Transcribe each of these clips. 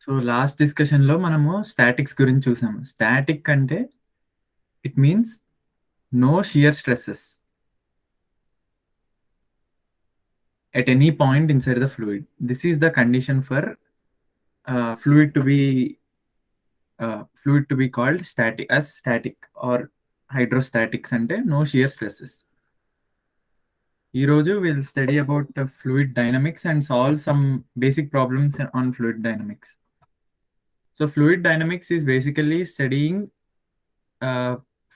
So last డిస్కషన్లో మనము statics గురించి చూసాము. స్టాటిక్ అంటే it means no shear stresses at any point inside the fluid. This is the condition for fluid to be called static or hydrostatics అంటే no shear stresses. ఈ రోజు we'll study about fluid dynamics and solve some basic problems on fluid dynamics. So fluid dynamics is basically studying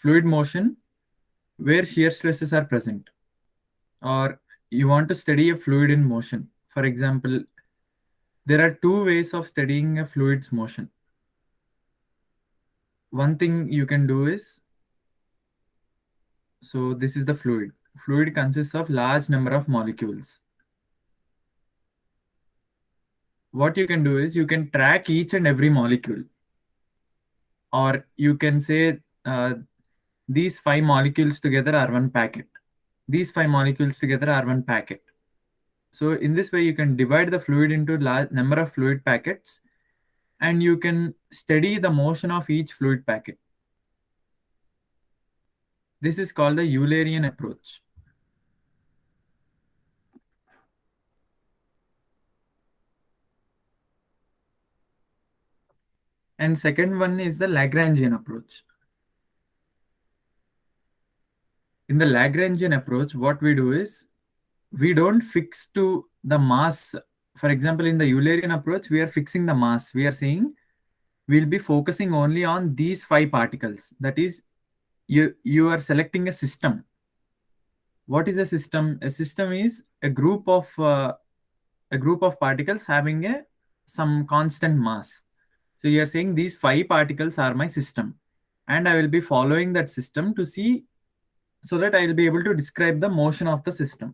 fluid motion where shear stresses are present, or you want to study a fluid in motion. For example, there are two ways of studying a fluid's motion. One thing you can do is, so this is the fluid. Fluid consists of large number of molecules. What you can do is you can track each and every molecule, or you can say these 5 molecules together are one packet. These 5 molecules together are one packet. So in this way, you can divide the fluid into large number of fluid packets, and you can study the motion of each fluid packet. This is called the Eulerian approach. And second one is the Lagrangian approach. In the Lagrangian approach, what we do is we don't fix to the mass. For example, in the Eulerian approach, we are fixing the mass. We are saying we'll be focusing only on these 5 particles. That is, you are selecting a system. What is a system? A system is a group of particles having some constant mass. So you are saying these 5 particles are my system, and I will be following that system to see, so that I will be able to describe the motion of the system.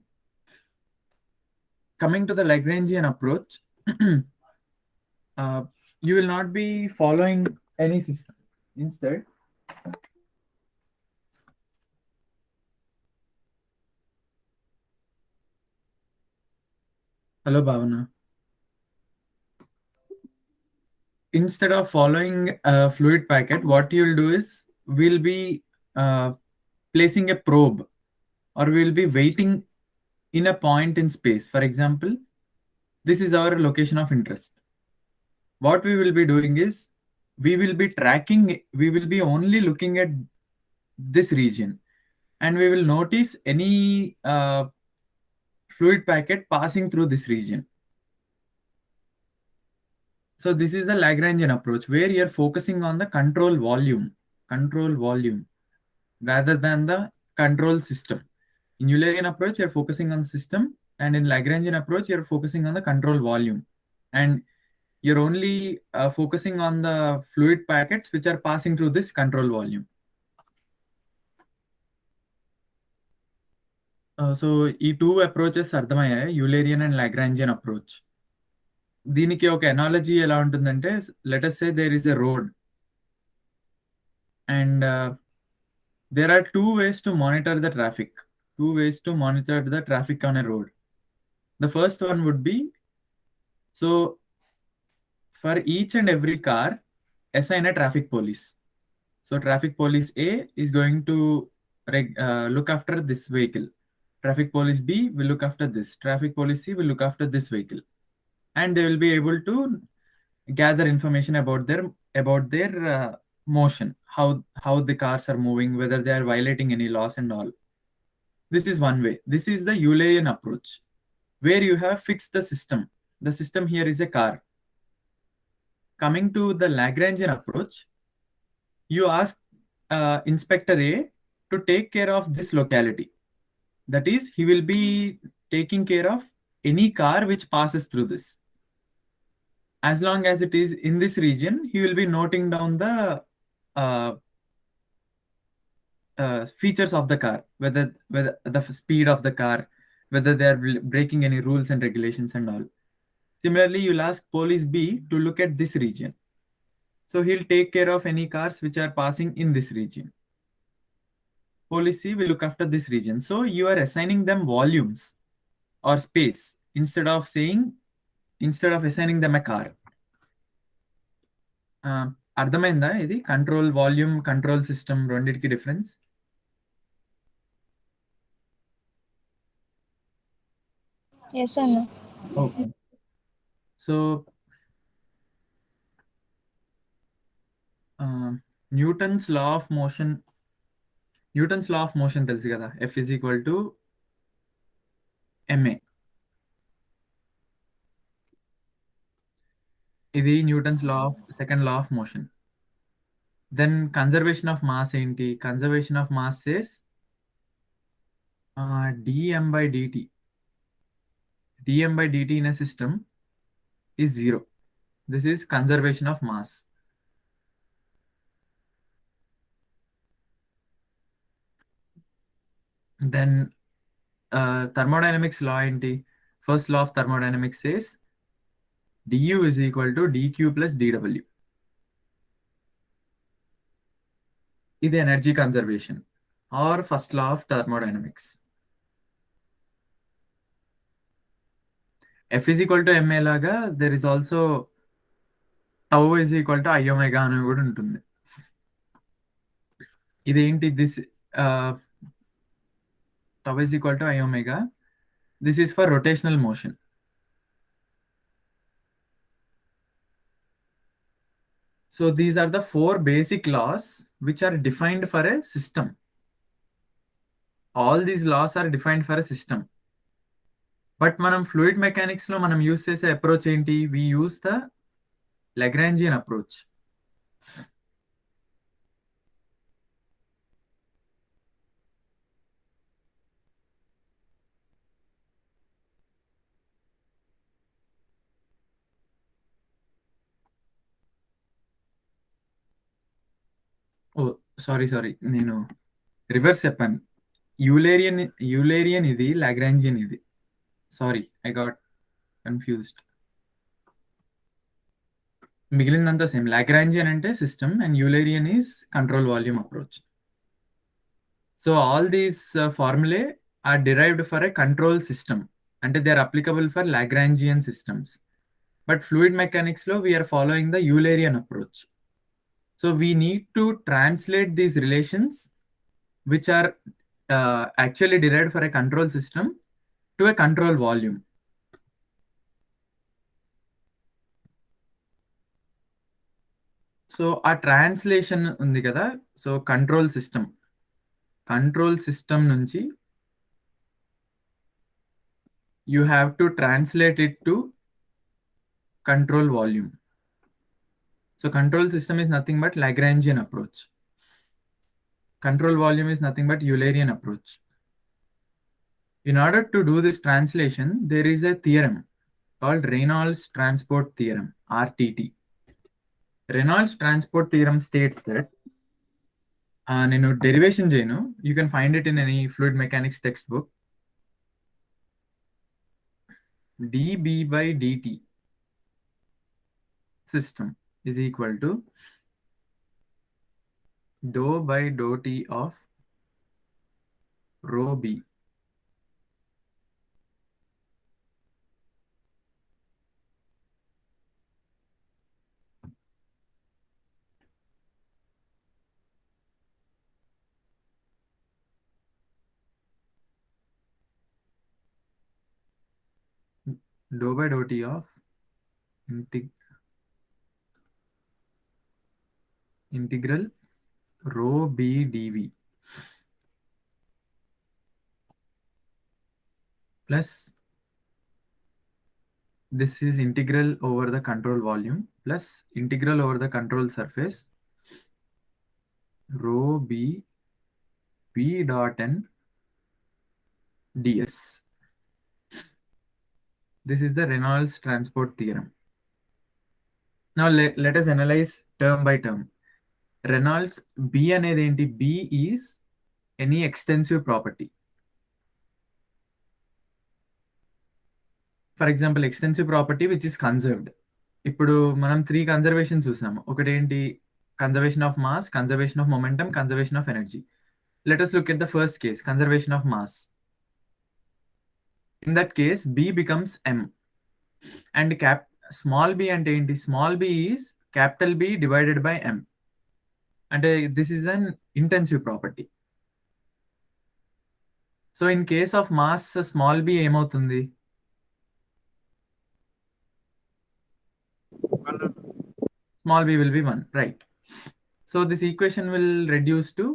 Coming to the Lagrangian approach, you will not be following any system. Instead, hello Bhavana. Instead of following a fluid packet, what you will do is we'll be placing a probe, or we'll be waiting in a point in space. For example, this is our location of interest. What we will be doing is we will be only looking at this region, and we will notice any fluid packet passing through this region. So this is the Lagrangian approach, where you're focusing on the control volume rather than the control system. In Eulerian approach, you're focusing on the system, and in Lagrangian approach, you're focusing on the control volume. And you're only focusing on the fluid packets which are passing through this control volume. So ఈ two approaches అర్థమయ్యాయి, Eulerian and Lagrangian approach. దీనికి ఒక analogy ఎలా ఉంటుందంటే, let us say there is a road, and there are two ways to monitor the traffic. On a road. The first one would be, so for each and every car, assign a traffic police. So traffic police A is going to look after this vehicle. Traffic police B will look after this. Traffic police C will look after this vehicle. And they will be able to gather information about their motion, how the cars are moving, whether they are violating any laws and all. This is one way. This is the Eulerian approach, where you have fixed the system. The system here is a car. Coming to the Lagrangian approach, you ask Inspector A to take care of this locality. That is, he will be taking care of any car which passes through this. As long as it is in this region, he will be noting down the features of the car, whether the speed of the car, whether they are breaking any rules and regulations and all. Similarly, you'll ask police B to look at this region. So he'll take care of any cars which are passing in this region. Police C will look after this region. So you are assigning them volumes or space instead of assigning them a car. అర్థమైందా ఇది? Control volume, control system రెండిటికి difference. Yes అన్న. Okay. So Newton's law of motion తెలుసు కదా, F is equal to ma. ఇది Newton's second law of motion. Then conservation of mass ఏంటి? Conservation of mass says dm by dt. dm by dt in a system is 0. This is conservation of mass. Then thermodynamics law ఏంటి? First law of thermodynamics says du is equal to dq plus dw. ఇది energy conservation or first law of thermodynamics. F is equal to ma లాగా there is also tau is equal to I omega అని కూడా ఉంటుంది. ఇదేంటి? This tau is equal to I omega. This is for rotational motion. So these are the 4 basic laws which are defined for a system. All these laws are defined for a system. But మనం fluid mechanics లో మనం use చేసే approach ఏంటి? We use the Lagrangian approach. Oh sorry, నేను reverse చెప్పాను. Eulerian ఇది, Lagrangian ఇది. Sorry, I got confused. మిగిలిందంతా సేమ్. లాగ్రాంజియన్ అంటే system and Eulerian is control volume approach. So all these formulae are derived for a control system, అంటే they are applicable for Lagrangian systems. But fluid mechanics లో we're following the Eulerian approach. So we need to translate these relations, which are actually derived for a control system, to a control volume. So a translation undi kada. So control system nunchi you have to translate it to control volume. So control system is nothing but Lagrangian approach. Control volume is nothing but Eulerian approach. In order to do this translation, there is a theorem called Reynolds transport theorem, RTT. Reynolds transport theorem states that నేను derivation చేయను, you can find it in any fluid mechanics textbook. dB by dt system is equal to dou by dou t of rho b dou by dou t of integral rho b dv plus this is integral over the control volume plus integral over the control surface rho b p dot n ds. This is the Reynolds transport theorem. Now let us analyze term by term. Reynolds B అనేది ఏంటి? B is any extensive property. For example, extensive property which is conserved. ఇప్పుడు మనం 3 conservation చూసాము. ఒకటి ఏంటి? Conservation of mass, conservation of momentum, conservation of energy. Let us look at the first case, conservation of mass. In that case, B becomes M. And small b అంటే ఏంటి? Small b is capital B divided by M. And this is an intensive property. So in case of mass small b ఏమవుతుంది? Small b will be 1, right? So this equation will reduce to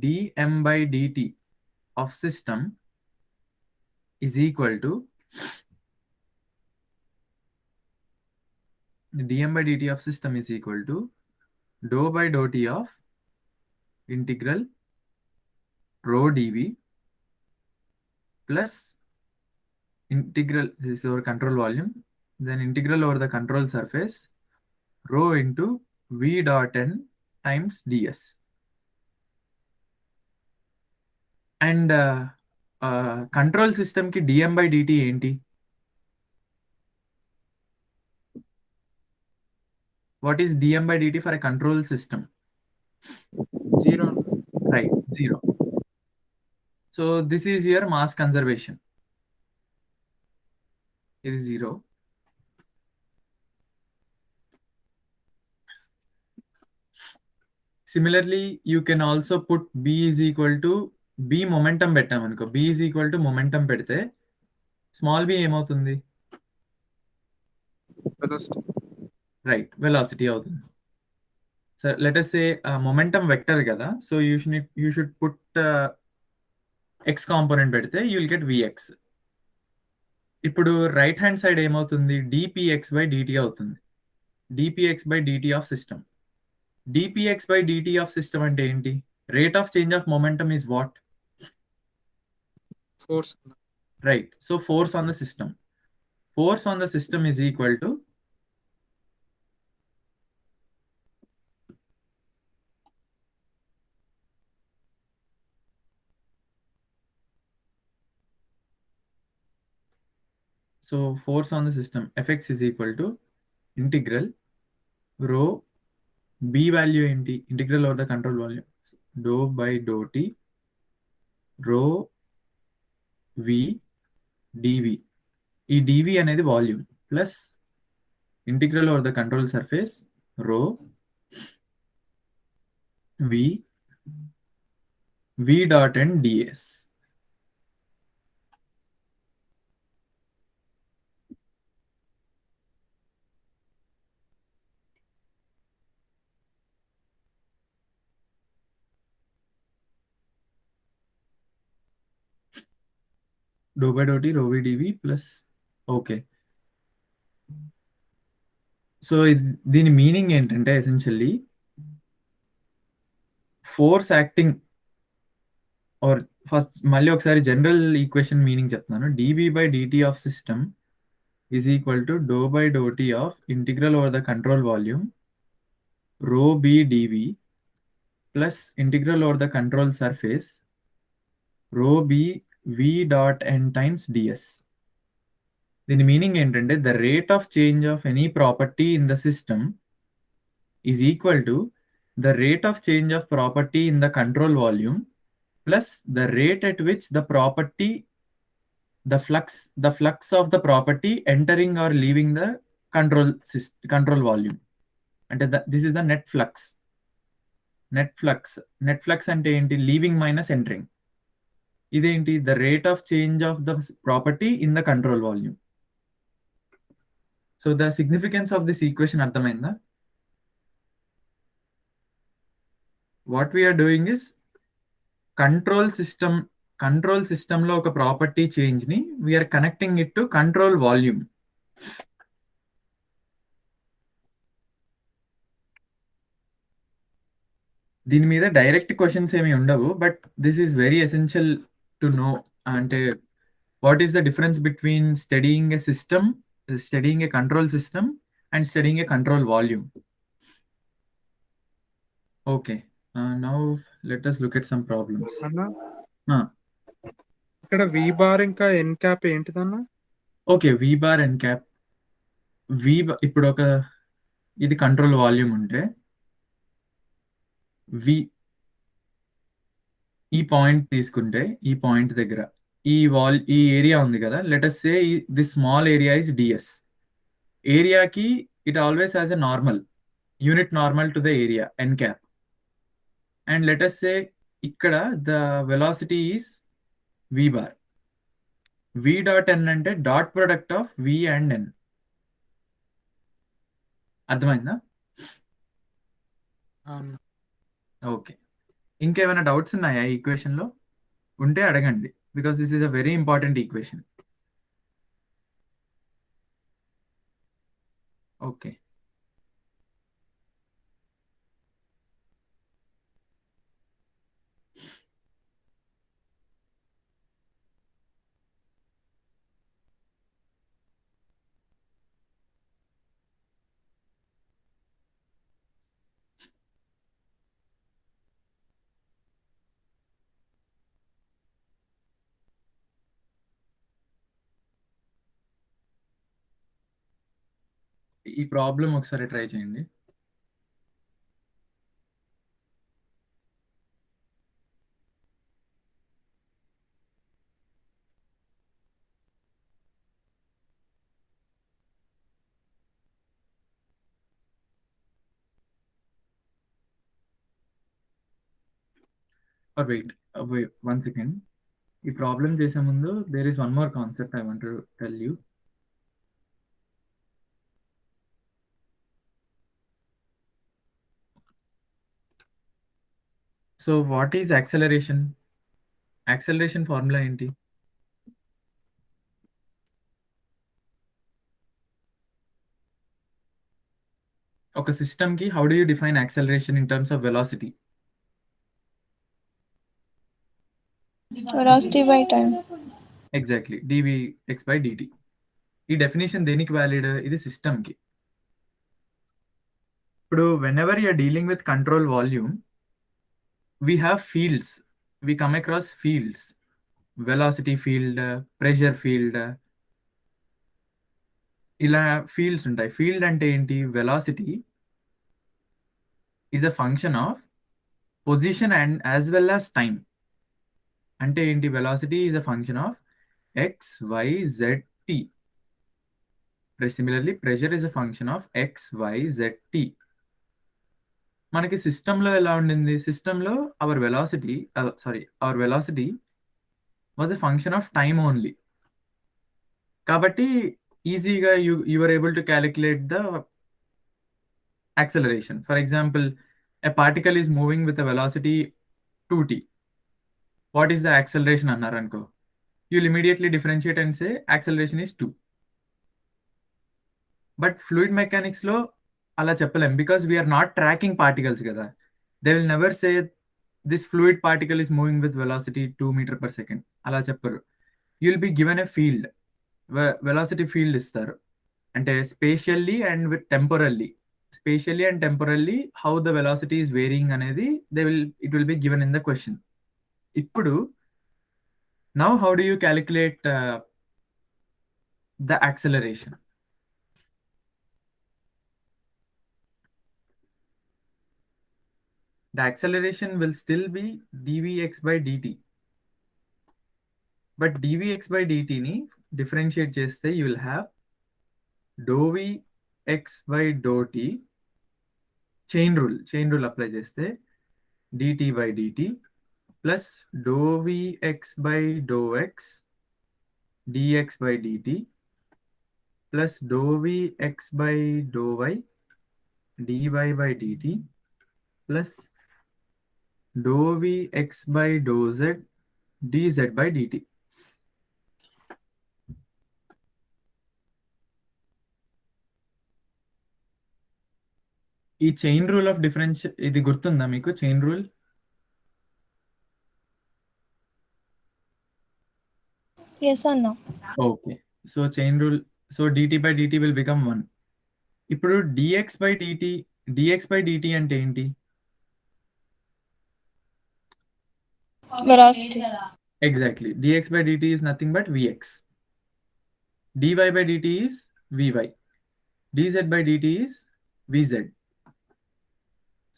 dm by dt of system is equal to dm by dt of system is equal to dou by dou t of integral rho dv plus integral, this is our control volume, then integral over the control surface rho into v dot n times ds. And control system ki dm by dt ఏంటి? What is dm by dt for a control system? 0. Right, 0. So this is your mass conservation. It is 0. Similarly, you can also put b is equal to b momentum పెట్టామనుకో, b is equal to momentum పెడితే small b ఏమవుతుంది? Velocity. Right, velocity అవుతుంది. So let us say momentum vector కదా, so you should put x component పెడితే you will get vx. ఇప్పుడు right hand side ఏమవుతుంది? dpx by dt అవుతుంది. dpx by dt of system. dpx by dt of system అంటే ఏంటి? Rate of change of momentum is what? Force. Right, so force on the system. Force on the system is equal to force on the system fx is equal to integral rho b value ఏంటి? Integral over the control volume dou by dou t rho v dv. ఈ dv అనేది volume plus integral over the control surface rho v dot n ds. Dou by dou t rho v dv plus okay. So దీని meaning ఏంటంటే essentially force acting are first మళ్ళీ ఒకసారి general equation meaning చెప్తున్నాను. dv by dt of system is equal to dou by dou t of integral over the control volume rho b dv plus integral over the control surface rho b v dot n times ds. దీని meaning ఏంటంటే the rate of change of any property in the system is equal to the rate of change of property in the control volume plus the rate at which the property, the flux of the property entering or leaving the control volume. అంటే this is the net flux. Net flux అంటే ఏంటి? Leaving minus entering. ఇదేంటి? the rate of change of the property in the control volume. So the significance of this equation అర్థమైందా? What we are doing is control system లో ఒక property change ని we are connecting it to control volume. దీని మీద direct questions ఏమి ఉండవు, but this is very essential to know. అంటే what is the difference between studying a system, studying a control system and studying a control volume. Okay, now let us look at some problems. అన్న ఇక్కడ v bar ఇంకా n cap ఏంటిదన్న? Okay, v bar n cap. ఇప్పుడు ఒక ఇది control volume ఉంటే ఈ point తీసుకుంటే, ఈ పాయింట్ దగ్గర ఈ ఏరియా ఉంది కదా, let us say this small area is ds. ఏరియాకి it always has a normal, unit normal to the area, n cap. And let us say, ikkada the velocity is v bar. V dot n అంటే dot product of v and n. అర్థమైందా? Okay. ఇంకేమైనా doubts ఉన్నాయా ఈ ఈక్వేషన్లో? ఉంటే అడగండి, because this is a very important equation. Okay. ఈ problem ఒకసారి ట్రై చేయండి. Wait, one second. ఈ ప్రాబ్లం చేసే ముందు there is one more concept I want to tell you. So what is acceleration? Acceleration formula ఏంటి? ఒక సిస్టమ్కి how do you define acceleration in terms of velocity? Velocity by time. Exactly, dvx by dt. ఈ definition దేనికి valid? ఇది సిస్టమ్కి. ఇప్పుడు whenever you're dealing with control volume, we have fields, we come across fields, velocity field, pressure field, ఇలా fields ఉంటాయి. Field అంటే ఏంటి? Velocity is a function of position and as well as time. అంటే ఏంటి? Velocity is a function of x, y, z, t. Similarly pressure is a function of x, y, z, t. మనకి సిస్టంలో ఎలా ఉండింది? సిస్టంలో our velocity was a function of time only. కాబట్టి ఈజీగా you were able to calculate the acceleration. For example, a particle is moving with a velocity 2t. What is the acceleration అన్నారనుకో, you'll immediately differentiate and say acceleration is 2. But fluid mechanics లో అలా చెప్పలేం, because we are not tracking particles కదా. They will never say this fluid particle is moving with velocity 2 meter per second. అలా చెప్పరు. You'll be given a field, velocity field ఇస్తారు. అంటే spatially and temporally how the velocity is varying అనేది it will be given in the question. ఇప్పుడు now how do you calculate the acceleration? The acceleration will still be dvx by dt. But dvx by dt ని differentiate చేస్తే you will have dou vx by dou t, chain rule apply చేస్తే dt by dt plus dou vx by dou x dx by dt plus dou vx by dou y dy by dt plus dou vx by dou z dz by dt. ఈ chain rule of difference ఇది గుర్తుందా మీకు? Chain rule. Yes or no? Okay. So chain rule, so dt by dt will become 1. ఇప్పుడు dx by dt అంటే ఏంటి? Velocity. Exactly. dx by dt is nothing but vx. dy by dt is vy. dz by dt is vz.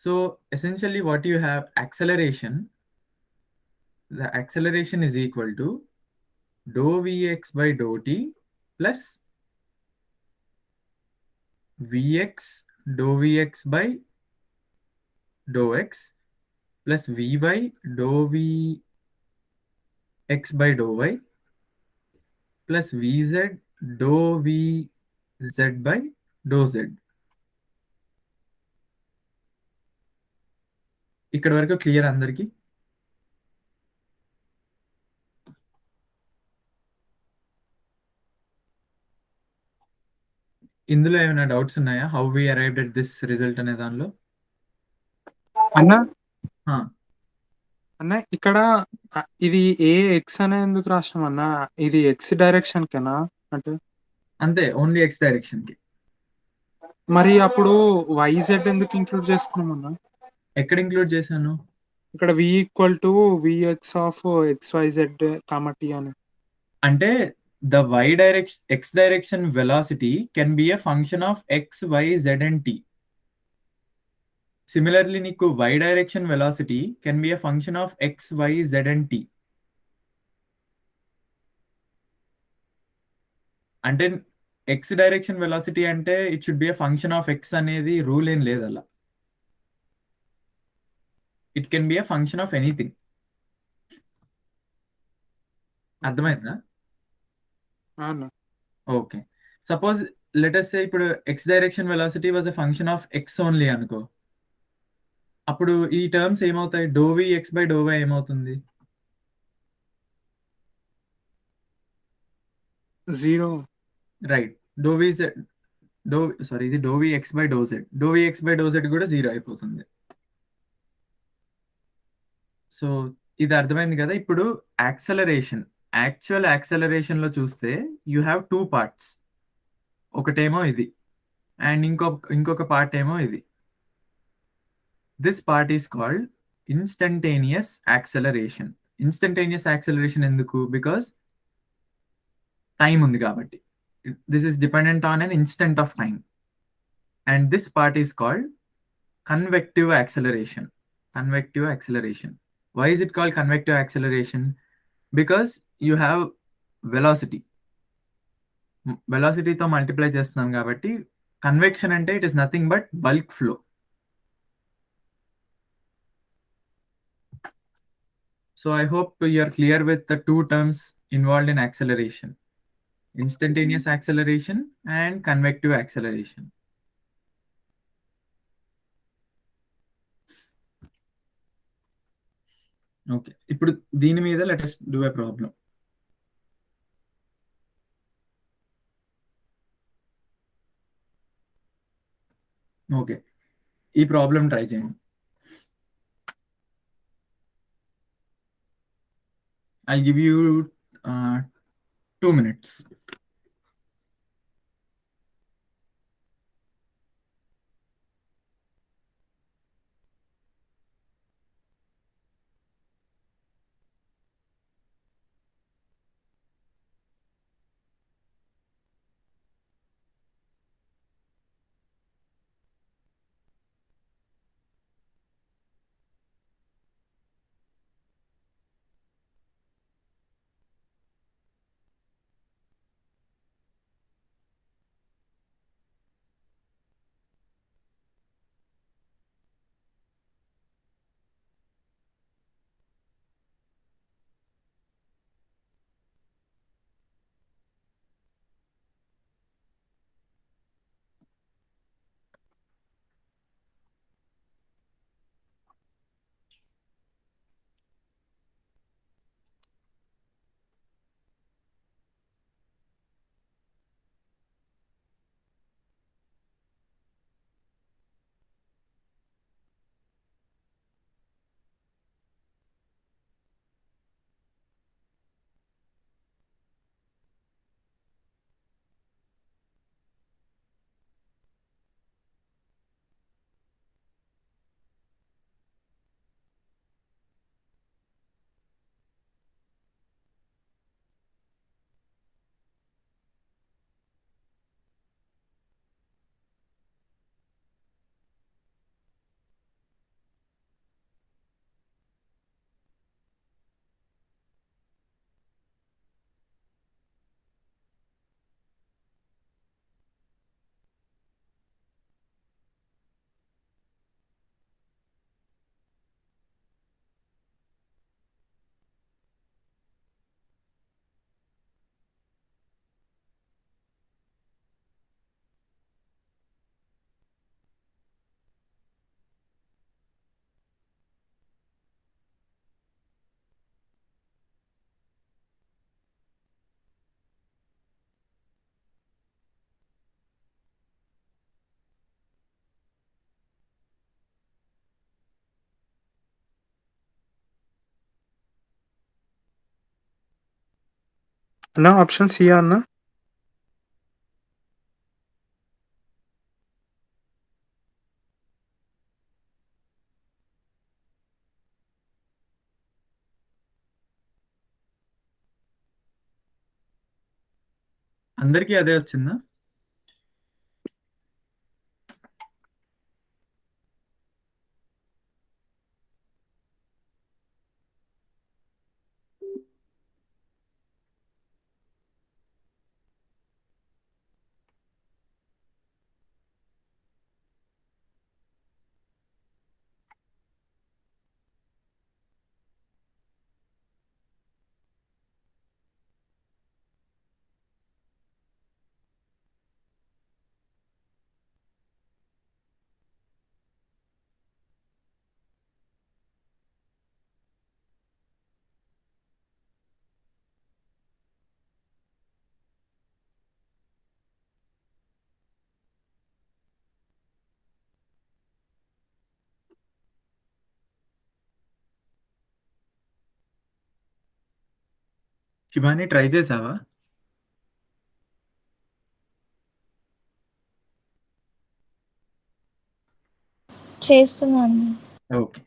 So essentially what you have, acceleration, the acceleration is equal to dou vx by dou t plus Vx dou Vx by dou x plus Vy dou Vx by dou y plus Vz dou Vz by dou z. ఇక్కడ వరకు clear అందరికి? ఇందులో ఏమైనా doubts ఉన్నాయా? How we arrived at this result అనే దానిలో? అన్న ఆ, అన్న ఇక్కడ ఇది ఏ ఎక్స్ అనే ఎందుకు రాసినాం అన్న? ఇది ఎక్స్ డైరెక్షన్ కేనా అంటే? అంతే, ఓన్లీ ఎక్స్ డైరెక్షన్ కి. మరి అప్పుడు వైజెడ్ ఎందుకు ఇంక్లూడ్ చేసుకున్నాం అన్న? ఎక్కడ ఇంక్లూడ్ చేశాను? ఇక్కడ v equal to v x of x y z comma t అని. అంటే the y direction, x direction velocity can be a function of x, y, z and t. Similarly, నీకు y direction velocity can be a function of x, y, z and t. అంటే x direction velocity అంటే it should be a function of x అనేది rule ఏం లేదు అలా. It can be a function of anything. అర్థమైందా? అన్న okay. Suppose let us say ఇప్పుడు x direction velocity was a function of x only అనుకో. అప్పుడు ఈ టర్మ్స్ ఏమవుతాయి? Do v x by do y ఏమవుతుంది? 0. రైట్. డో వి ఇది do v x by do z. Do v x by do z కూడా 0 అయిపోతుంది. So ఇది అర్థమైంది కదా? ఇప్పుడు యాక్సలరేషన్, యాక్చువల్ యాక్సలరేషన్ లో చూస్తే యూ హ్యావ్ 2 పార్ట్స్. ఒకటేమో ఇది అండ్ ఇంకొక పార్ట్ ఏమో ఇది. This part is called instantaneous acceleration. Instantaneous acceleration ఎందుకు? బికాస్ టైం ఉంది కాబట్టి. This is dependent on an instant of time. And this part is called convective acceleration. Convective acceleration. Why is it called convective acceleration? Because you have velocity. Velocity తో multiply చేస్తున్నాం కాబట్టి convection అంటే it is nothing but bulk flow. So I hope you are clear with the two terms involved in acceleration: instantaneous acceleration and convective acceleration. Okay, ఇప్పుడు దీని మీద let us do a problem. ఓకే, ఈ ప్రాబ్లం try చేయండి. I'll give you 2 minutes. అన్న option C అన్న. అందరికీ అదే వచ్చిందా? శివాని ట్రై చేసావా? చేస్తున్నాను. ఓకే.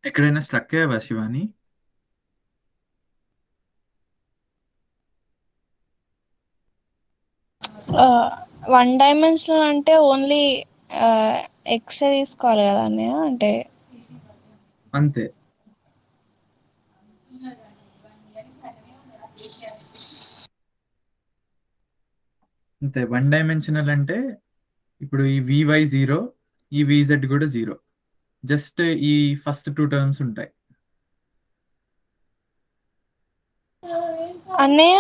ఎక్కడైనా స్ట్రక్ అయ్యావా శివాని? వన్ డైమెన్షనల్ అంటే ఓన్లీ ఎక్స్ తీసుకోవాలి కదా అన్నయ్య? అంటే అంతే. అంతే, వన్ డైమెన్షనల్ అంటే ఇప్పుడు ఈ వివై 0, ఈ విజెడ్ కూడా 0. జస్ట్ ఈ ఫస్ట్ 2 టర్మ్స్ ఉంటాయి. అన్నయ్య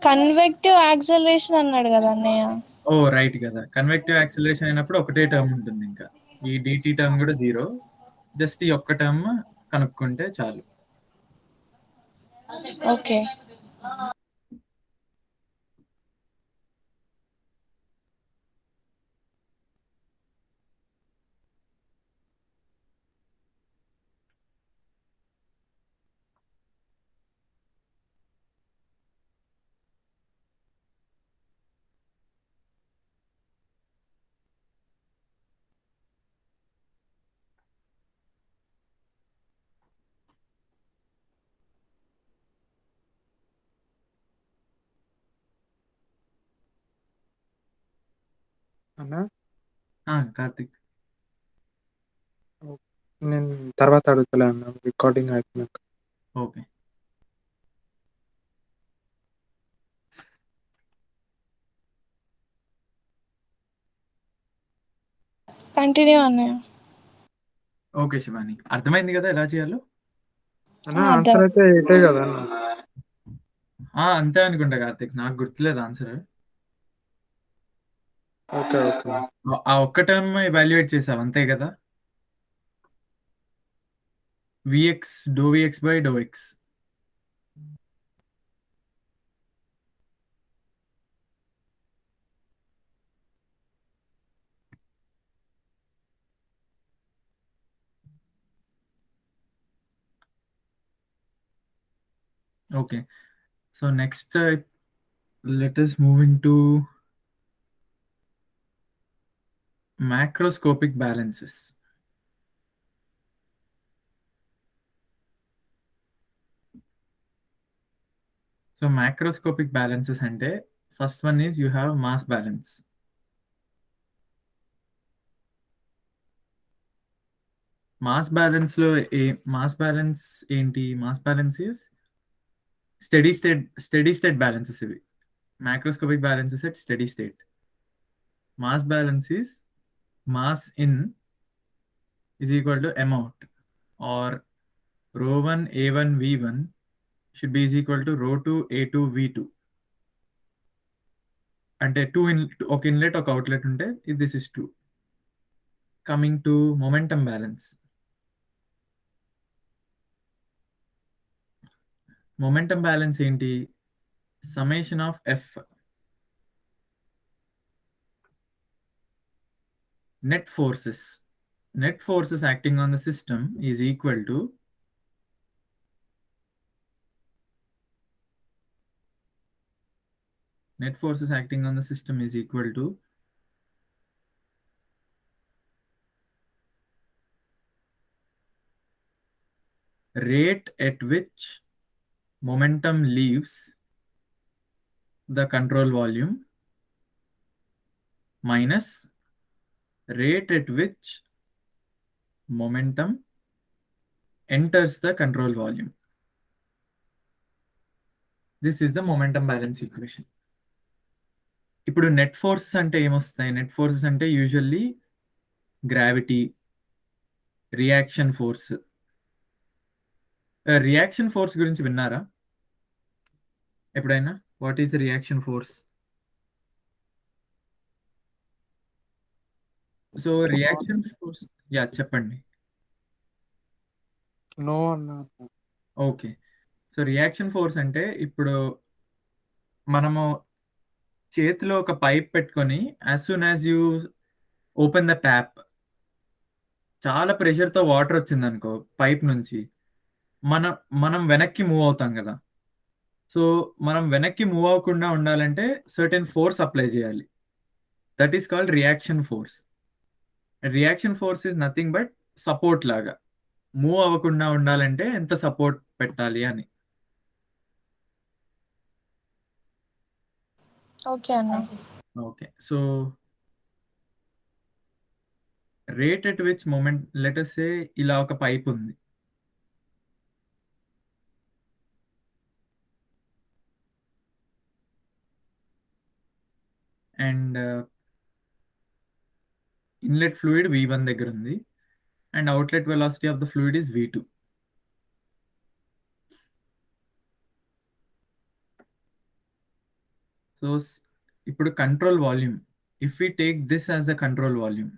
కన్వెక్టివ్ యాక్సలరేషన్ అన్నాడు కదా అన్నయ్య? ఓ రైట్ కదా, కన్వెక్టివ్ యాక్సిలరేషన్ అయినప్పుడు ఒకటే టర్మ్ ఉంటుంది. ఇంకా ఈ డిటి టర్మ్ కూడా 0. జస్ట్ ఈ ఒక్క టర్మ్ కనుక్కుంటే చాలు. ఓకే. అన్నా కార్తిక్. నేను తర్వాత అడుగుతలే అన్న రికార్డింగ్ అయిపోయినాక. ఓకే. కంటిన్యూ అన్నయ్య. ఓకే శివాని, అర్థమైంది కదా ఎలా చేయాలో? అన్న అర్థం. ఆన్సర్ అయితే ఎయిటే కదా అన్న? అంతే అనుకుంటా కార్తిక్, నాకు గుర్తులేదు ఆన్సర్. Okay okay. ఆ ఒక్క టర్మ్ ఎవాల్యుయేట్ చేసావు అంతే కదా, v x do v x by do x. Okay, so next let us move into macroscopic balances. So macroscopic balances ante first one is you have mass balance. Mass balance lo mass balance enti, mass balance is steady state balances ivi. Macroscopic balances at steady state. Mass balance is mass in is equal to m out, or ρ1 a1 v1 should be is equal to ρ2 a2 v2. అంటే ఒక inlet ఒక outlet ఉంటే this is 2. Coming to momentum balance. Momentum balance ఏంటి? Summation of F net forces acting on the system is equal to net forces acting on the system is equal to rate at which momentum leaves the control volume minus rate at which momentum enters the control volume. This is the momentum balance equation. ఇప్పుడు net forces అంటే ఏమొస్తాయి? Net forces అంటే usually gravity, reaction force. Reaction force గురించి విన్నారా ఎప్పుడైనా? What is reaction force? So reaction force, yeah చెప్పండి. No అన్న. Okay, so reaction force అంటే ఇప్పుడు మనము చేతిలో ఒక పైప్ పెట్టుకొని as soon as you open the tap, చాలా ప్రెషర్తో వాటర్ వచ్చింది అనుకో పైప్ నుంచి, మనం మనం వెనక్కి మూవ్ అవుతాం కదా. సో మనం వెనక్కి మూవ్ అవ్వకుండా ఉండాలంటే సర్టెన్ ఫోర్స్ అప్లై చేయాలి. That is called reaction force. Reaction force is nothing but support లాగా. మూవ్ అవ్వకుండా ఉండాలంటే ఎంత సపోర్ట్ పెట్టాలి అని. ఓకే అన్న. Okay, so rate at which moment, let us say ఇలా ఒక పైప్ ఉంది, అండ్ ఇన్లెట్ ఫ్లూయిడ్ v1 దగ్గర ఉంది, and outlet velocity of the fluid is v2. So ఇప్పుడు control volume, if we take this as the control volume,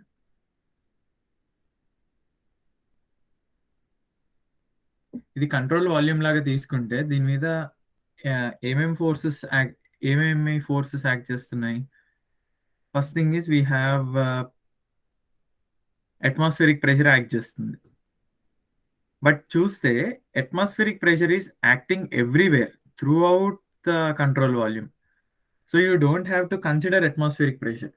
ఇది control volume లాగా తీసుకుంటే దీని మీద ఏమేమి ఫోర్సెస్ యాక్ట్ చేస్తున్నాయి? First thing is we have atmospheric pressure act చేస్తుంది. But చూస్తే atmospheric pressure is acting everywhere throughout the control volume. So you don't have to consider atmospheric pressure.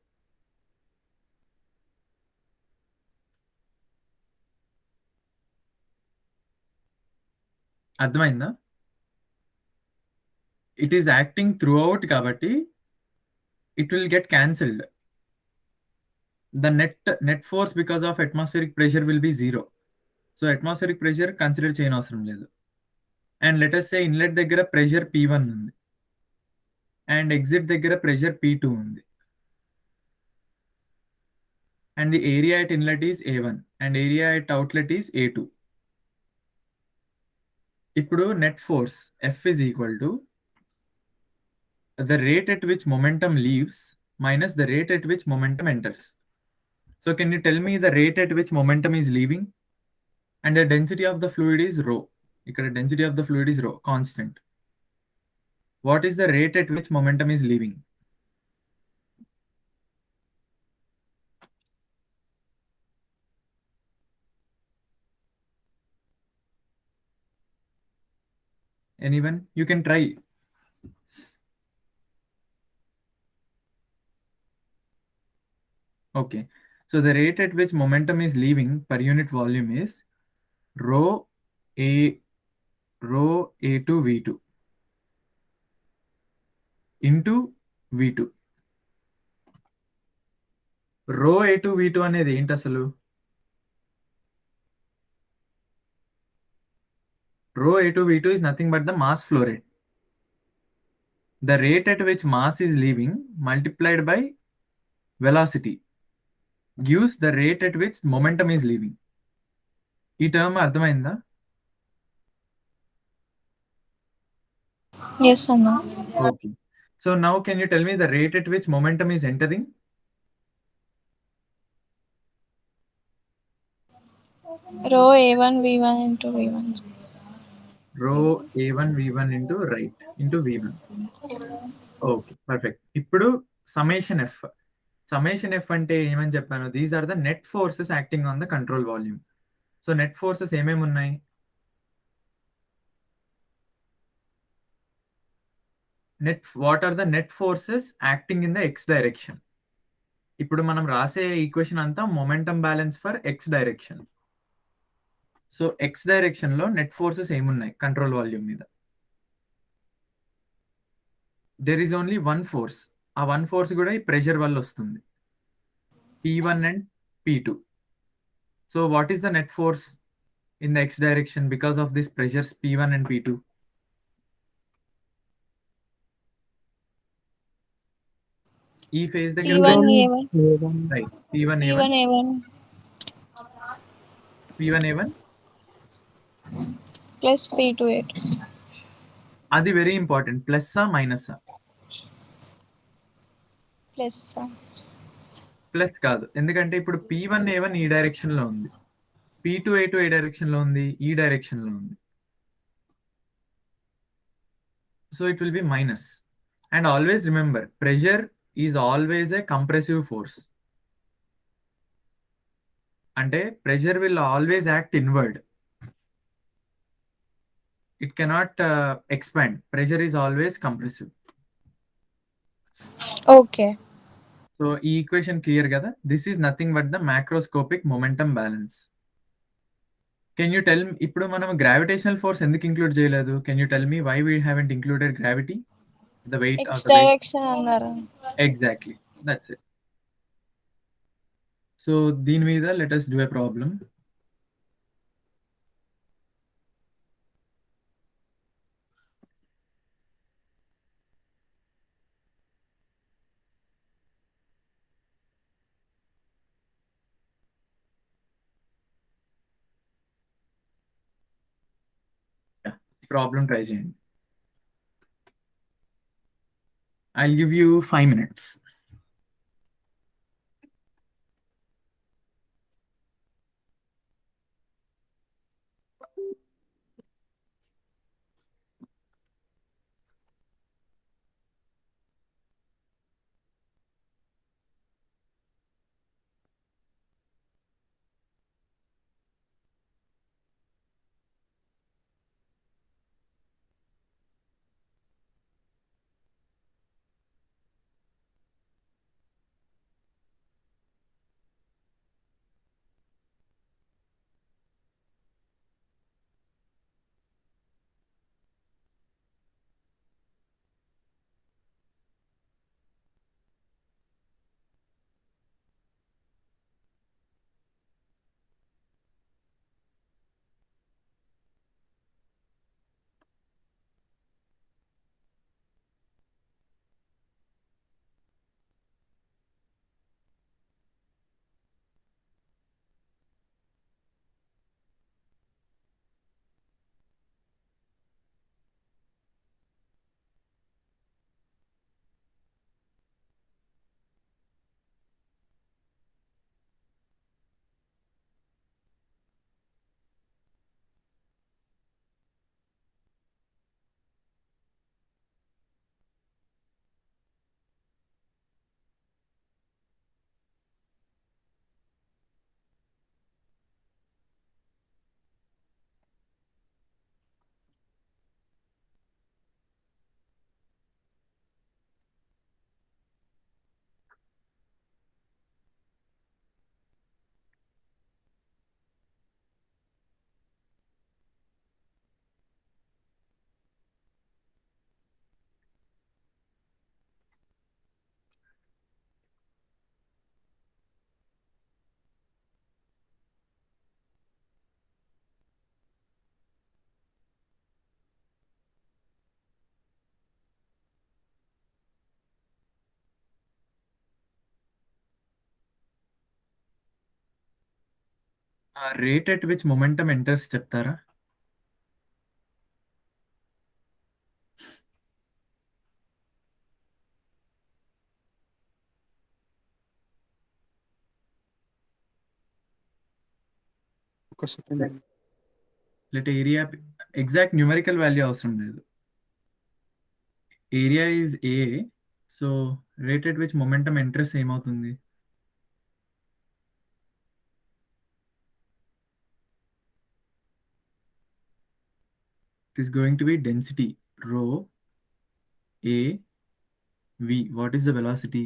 అర్థమైందా? It is acting through out కాబట్టి it will get cancelled. the net force because of atmospheric pressure will be 0. So atmospheric pressure consider చేయని అవసరం లేదు. And let us say inlet దగ్గర pressure P1 ఉంది and exit దగ్గర pressure P2 ఉంది. And the area at inlet is A1 and area at outlet is A2. ఇప్పుడు net force F is equal to the rate at which momentum leaves minus the rate at which momentum enters. So can you tell me the rate at which momentum is leaving? And the density of the fluid is rho. Ikkada density of the fluid is rho, constant. What is the rate at which momentum is leaving? Anyone? You can try. Okay. So the rate at which momentum is leaving per unit volume is rho A2 V2 into V2. Rho A2 V2 అనేది ఏంటి అసలు? Rho A2 V2 is nothing but the mass flow rate. The rate at which mass is leaving multiplied by velocity gives the rate at which momentum is leaving. ఈ term అర్థమైందా? Yes, Anna. Okay. So now can you tell me the rate at which momentum is entering? Rho A1 V1 into V1. Rho A1 V1 into right into V1. Okay, perfect. ఇప్పుడు summation F. Summation F అంటే ఏమని చెప్పాను? These are the net forces acting on the control volume. So net forces ఏమేమి ఉన్నాయి? What are the net forces acting in the x direction? ఇప్పుడు మనం రాసే equation అంతా momentum balance for x direction. So x direction లో net forces ఏమున్నాయి control volume మీద? There is only one force. ఆ వన్ ఫోర్స్ కూడా ఈ ప్రెషర్ వల్ల వస్తుంది, P1 and P2. So what is the net force in the x direction because of this pressures P1 and P2? ఈ phase దగ్గర P1 A1 right, P1 P1 A1 A1 P1 A1 plus P2 A2 అది very important. ప్లస్సా మైనసా? plus plus కాదు, ఎందుకంటే ఇప్పుడు P1 A1 ఈ direction లో ఉంది, P2 A2 ఏ direction లో ఉంది? ఈ డైరెక్షన్ లో ఉంది. So it will be minus. And always remember, pressure is always a compressive force. అంటే pressure will always act inward. It cannot expand. Pressure is always compressive. Okay. So ఈ equation clear కదా? This is nothing but the macroscopic momentum balance. Can you tell me, ఇప్పుడు మనం gravitational force ఎందుకు include చేయలేదు? Can you tell me why we haven't included gravity? The weight X of the weight. direction అన్నారు. Exactly. That's it. So దీని మీద let us do a problem. Problem try చేయండి. I'll give you 5 minutes. Rate at which momentum enters చెప్తారా? ఒక second. Let area exact numerical value అవసరం లేదు. Area is a, so rate at which momentum enters ఏమవుతుంది? It is going to be density rho a v. What is the velocity?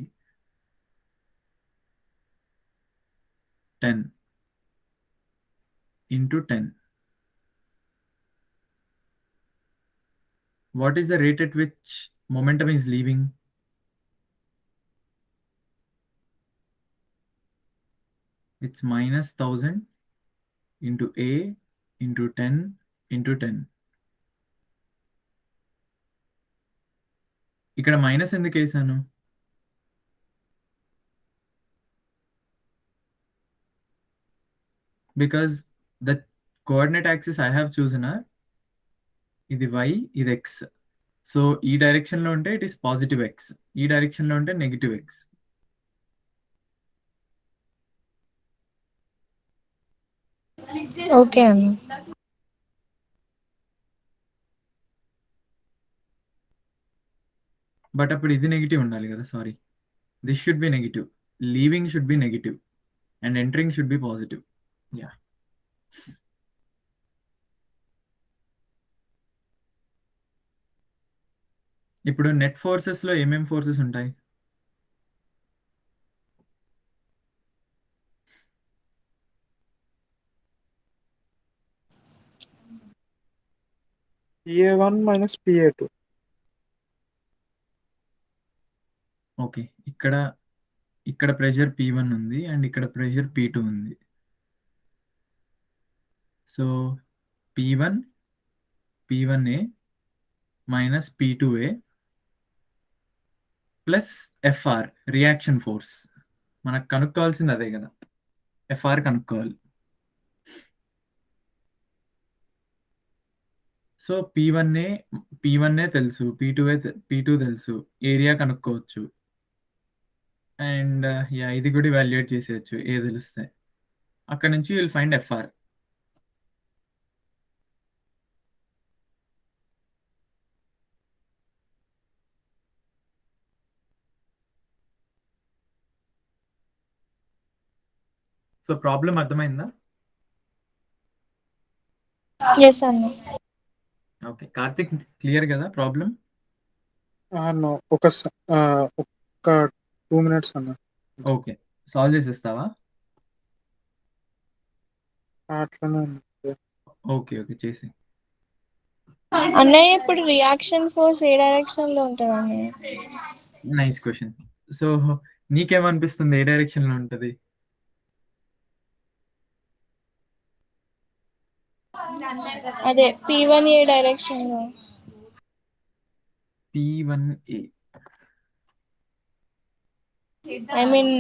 10 into 10. What is the rate at which momentum is leaving? It's minus 1000 into a into 10 into 10. ఇక్కడ minus ఎందుకు వేసాను? Because the coordinate axis I have chosen are ఇది y, ఇది x. So ఈ direction లో ఉంటే it is positive x, ఈ direction లో ఉంటే నెగిటివ్ x. ఓకే అన్న. బట్ అప్పుడు ఇది నెగిటివ్ ఉండాలి కదా, sorry, this should be negative, leaving should be negative and entering should be positive. Yeah, ఇప్పుడు నెట్ ఫోర్సెస్ లో ఏమేం ఫోర్సెస్ ఉంటాయి? PA1 minus PA2. ఓకే, ఇక్కడ ప్రెషర్ P1 ఉంది అండ్ ఇక్కడ ప్రెషర్ P2 ఉంది. So P1A minus P2A plus FR reaction force. మనకు కనుక్కోవాల్సింది అదే కదా, FR కనుక్కోవాలి. సో P1A తెలుసు, P2 తెలుసు, ఏరియా కనుక్కోవచ్చు అండ్ యా ఇది కూడా ఇవాల్యుయేట్ చేసేయచ్చు ఏ తెలిస్తే. అక్కడ నుంచి will find FR. So problem అర్థమైందా? ఎస్ అన్న. ఓకే, కార్తిక్ క్లియర్ కదా ప్రాబ్లం? నో, ఒక 2 minutes అన్న. ఓకే, సాల్వ్ చేసేస్తావా? అట్లనే ఉంది. ఓకే చేసి. అన్నయ్య ఇప్పుడు రియాక్షన్ ఫోర్స్ ఏ డైరెక్షన్ లో ఉంటుంది అన్నయ్య? Nice question. సో నీకేమనిపిస్తుంది ఏ డైరెక్షన్ లో ఉంటది? అదే P1A డైరెక్షన్ లో. P1A, ఐ మీన్